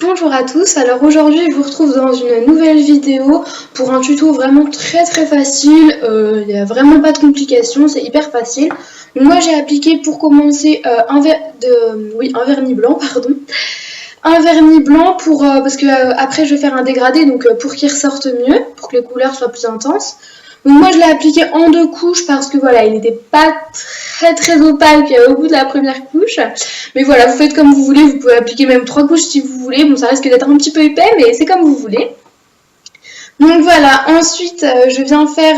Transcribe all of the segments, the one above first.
Bonjour à tous, alors aujourd'hui je vous retrouve dans une nouvelle vidéo pour un tuto vraiment très facile, il n'y a vraiment pas de complications, c'est hyper facile. Donc moi j'ai appliqué pour commencer un vernis blanc, pardon. Un vernis blanc pour parce que après je vais faire un dégradé, donc pour qu'il ressorte mieux, pour que les couleurs soient plus intenses. Donc moi je l'ai appliqué en 2 couches parce que voilà, il n'était pas très opaque au bout de la première couche. Mais voilà, vous faites comme vous voulez, vous pouvez appliquer même 3 couches si vous voulez. Bon, ça risque d'être un petit peu épais, mais c'est comme vous voulez. Donc voilà, ensuite je viens faire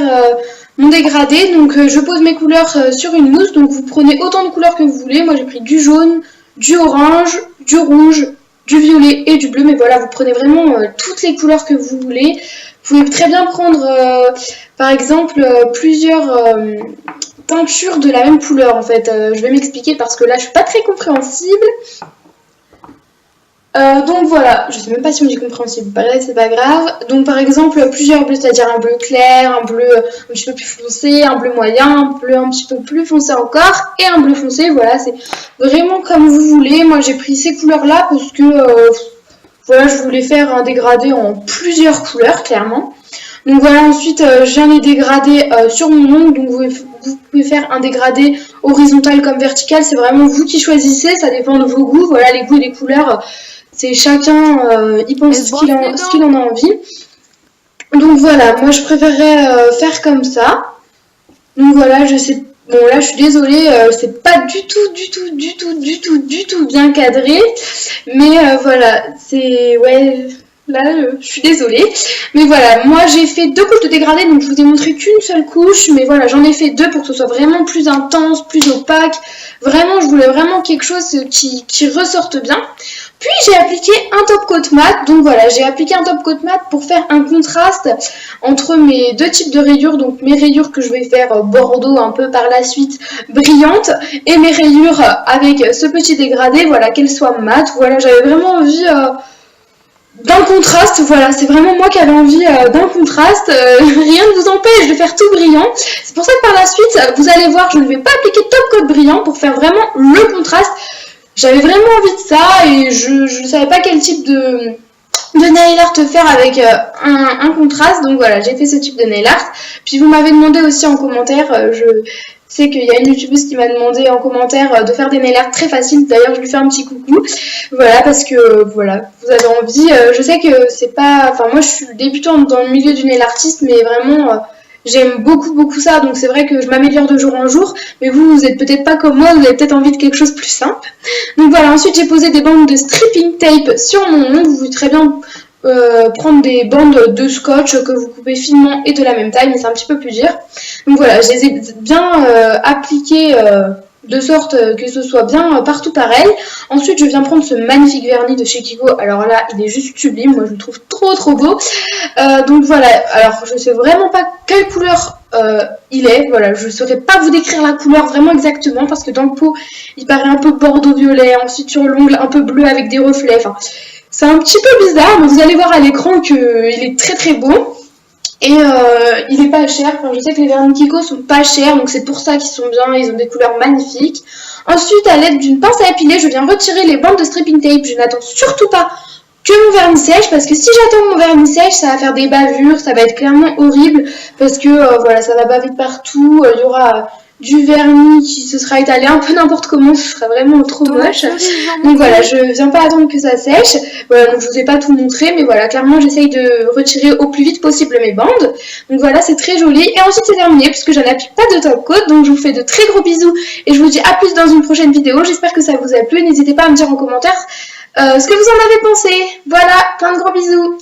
mon dégradé. Donc je pose mes couleurs sur une mousse. Donc vous prenez autant de couleurs que vous voulez. Moi j'ai pris du jaune, du orange, du rouge, du violet et du bleu. Mais voilà, vous prenez vraiment toutes les couleurs que vous voulez. Vous pouvez très bien prendre par exemple plusieurs teintures de la même couleur en fait. Je vais m'expliquer parce que là je suis pas très compréhensible. Donc voilà, je sais même pas si on dit compréhensible, c'est pas grave. Donc par exemple plusieurs bleus, c'est-à-dire un bleu clair, un bleu un petit peu plus foncé, un bleu moyen, un bleu un petit peu plus foncé encore et un bleu foncé. Voilà, c'est vraiment comme vous voulez. Moi j'ai pris ces couleurs là parce que voilà, je voulais faire un dégradé en plusieurs couleurs, clairement. Donc voilà, ensuite, je viens les dégrader sur mon ongle. Donc vous pouvez faire un dégradé horizontal comme vertical. C'est vraiment vous qui choisissez, ça dépend de vos goûts. Voilà, les goûts et les couleurs, c'est chacun, il pense ce qu'il en a envie. Donc voilà, moi je préférerais faire comme ça. Donc voilà, je sais. Bon là je suis désolée, c'est pas du tout bien cadré, mais voilà, c'est ouais, là je suis désolée, mais voilà, moi j'ai fait 2 couches de dégradé, donc je vous ai montré qu'une seule couche, mais voilà, j'en ai fait 2 pour que ce soit vraiment plus intense, plus opaque. Vraiment, je voulais vraiment quelque chose qui ressorte bien. Puis j'ai appliqué un top coat mat. Donc voilà, j'ai appliqué un top coat mat pour faire un contraste entre mes 2 types de rayures. Donc mes rayures que je vais faire bordeaux un peu par la suite, brillantes, et mes rayures avec ce petit dégradé, voilà, qu'elles soient mat. Voilà, j'avais vraiment envie d'un contraste. Voilà, c'est vraiment moi qui avais envie d'un contraste. Rien ne vous empêche de faire tout brillant. C'est pour ça que par la suite, vous allez voir, je ne vais pas appliquer top coat brillant pour faire vraiment le contraste. J'avais vraiment envie de ça et je ne savais pas quel type de nail art faire avec un contraste. Donc voilà, j'ai fait ce type de nail art. Puis vous m'avez demandé aussi en commentaire, je sais qu'il y a une youtubeuse qui m'a demandé en commentaire de faire des nail art très faciles. D'ailleurs, je lui fais un petit coucou. Voilà, parce que voilà, vous avez envie. Je sais que c'est pas... Enfin, moi je suis débutante dans le milieu du nail artiste, mais vraiment... j'aime beaucoup ça, donc c'est vrai que je m'améliore de jour en jour, mais vous êtes peut-être pas comme moi, vous avez peut-être envie de quelque chose de plus simple. Donc voilà, ensuite j'ai posé des bandes de stripping tape sur mon ongle. Vous pouvez très bien prendre des bandes de scotch que vous coupez finement et de la même taille, mais c'est un petit peu plus dur. Donc voilà, je les ai bien appliquées de sorte que ce soit bien partout pareil. Ensuite je viens prendre ce magnifique vernis de chez Kiko. Alors là il est juste sublime, moi je le trouve trop beau. Donc voilà, alors je sais vraiment pas quelle couleur il est, voilà, je saurais pas vous décrire la couleur vraiment exactement parce que dans le pot il paraît un peu bordeaux violet, ensuite sur l'ongle un peu bleu avec des reflets, enfin c'est un petit peu bizarre, mais vous allez voir à l'écran qu'il est très beau. Et il est pas cher, enfin, je sais que les vernis Kiko sont pas chers, donc c'est pour ça qu'ils sont bien, ils ont des couleurs magnifiques. Ensuite, à l'aide d'une pince à épiler, je viens retirer les bandes de stripping tape. Je n'attends surtout pas que mon vernis sèche, parce que si j'attends mon vernis sèche, ça va faire des bavures, ça va être clairement horrible, parce que voilà, ça va baver de partout, il y aura du vernis qui se sera étalé un peu n'importe comment, ce sera vraiment trop moche. Donc voilà, je viens pas attendre que ça sèche. Voilà, donc je vous ai pas tout montré, mais voilà, clairement j'essaye de retirer au plus vite possible mes bandes. Donc voilà, c'est très joli. Et ensuite c'est terminé, puisque je n'applique pas de top coat. Donc je vous fais de très gros bisous et je vous dis à plus dans une prochaine vidéo. J'espère que ça vous a plu. N'hésitez pas à me dire en commentaire ce que vous en avez pensé. Voilà, plein de gros bisous.